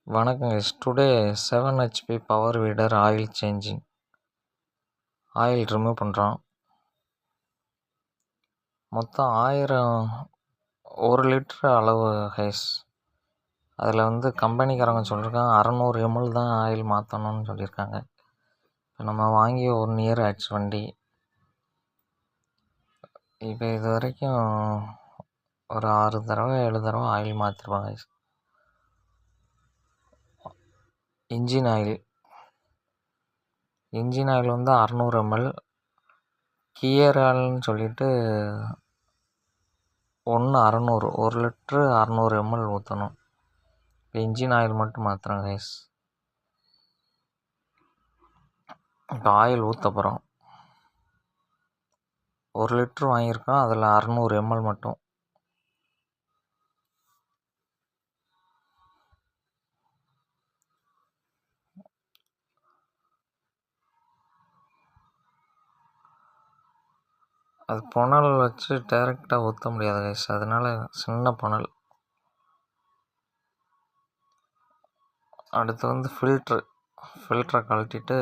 வணக்கம் guys. Today 7 HP power வீடர் oil changing, oil remove பண்ணுறோம். மொத்தம் 1 லிட்டர் அளவு கைஸ். அதில் வந்து கம்பெனிக்காரங்க சொல்லியிருக்காங்க 600 ml தான் ஆயில் மாற்றணும்னு சொல்லியிருக்காங்க. இப்போ நம்ம வாங்கி 1 இயர் ஆச்சு வண்டி. இப்போ இது வரைக்கும் ஒரு 6 தடவை 7 தடவை ஆயில் மாற்றிருப்பாங்க கைஸ். இன்ஜின் ஆயில் வந்து 600 ml. கியர் ஆயில்னு சொல்லிட்டு 1 லிட்ரு 600 ml ஊற்றணும். இப்போ இன்ஜின் ஆயில் மட்டும் மாற்றுறோம் கைஸ். இப்போ ஆயில் ஊற்ற போகிறோம். 1 லிட்ரு வாங்கியிருக்கோம், அதில் 600 ml மட்டும். அது புனல் வச்சு டைரெக்டாக ஊற்ற முடியாது கைஸ், அதனால சின்ன புனல். அடுத்து வந்து ஃபில்டரை கழட்டிட்டு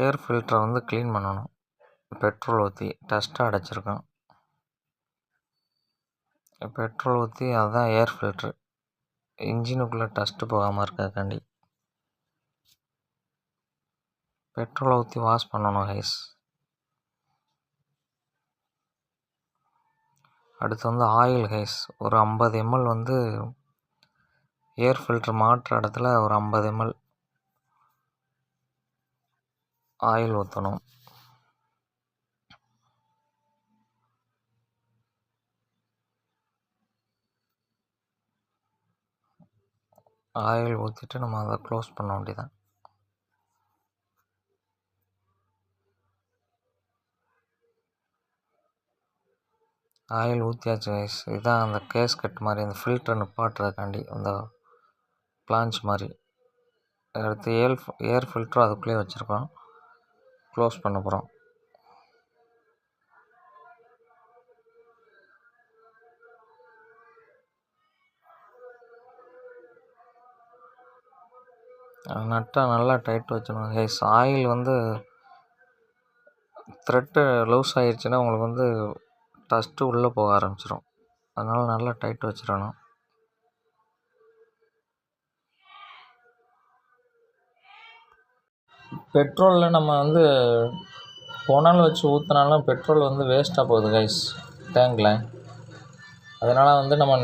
ஏர் ஃபில்டரை வந்து க்ளீன் பண்ணணும். பெட்ரோல் ஊற்றி டஸ்ட்டை அடைச்சிருக்கோம். பெட்ரோல் ஊற்றி அதுதான் ஏர் ஃபில்ட்ரு, இன்ஜினுக்குள்ளே டஸ்ட்டு போகாமல் இருக்கிறதுக்காண்டி பெட்ரோலை ஊற்றி வாஷ் பண்ணணும் கைஸ். அடுத்து வந்து ஆயில் கைஸ். ஒரு 50 ml வந்து ஏர் ஃபில்ட்ரு மாட்டுற இடத்துல ஒரு 50 ml ஆயில் ஊற்றணும். ஆயில் ஊற்றிட்டு நம்ம அதை க்ளோஸ் பண்ண வேண்டியதான். ஆயில் ஊற்றியாச்சு கைஸ். இதுதான் அந்த கேஸ் கட் மாதிரி, அந்த ஃபில்டர் நிப்பாட்டுறதுக்காண்டி அந்த பிளான்ச் மாதிரி. அடுத்து ஏர் ஃபில்டரும் அதுக்குள்ளேயே வச்சுருக்கோம். க்ளோஸ் பண்ண போகிறோம். நட்டை நல்லா டைட் வச்சுக்கணும் கைஸ். ஆயில் வந்து த்ரெட்டு லூஸ் ஆகிடுச்சுன்னா உங்களுக்கு வந்து டஸ்ட்டு உள்ளே போக ஆரம்பிச்சிடும். அதனால் நல்லா டைட் வச்சிடணும். பெட்ரோலில் நம்ம வந்து புனல் வச்சு ஊற்றினாலும் பெட்ரோல் வந்து வேஸ்ட்டாக போகுது கைஸ் டேங்கில். அதனால் வந்து நம்ம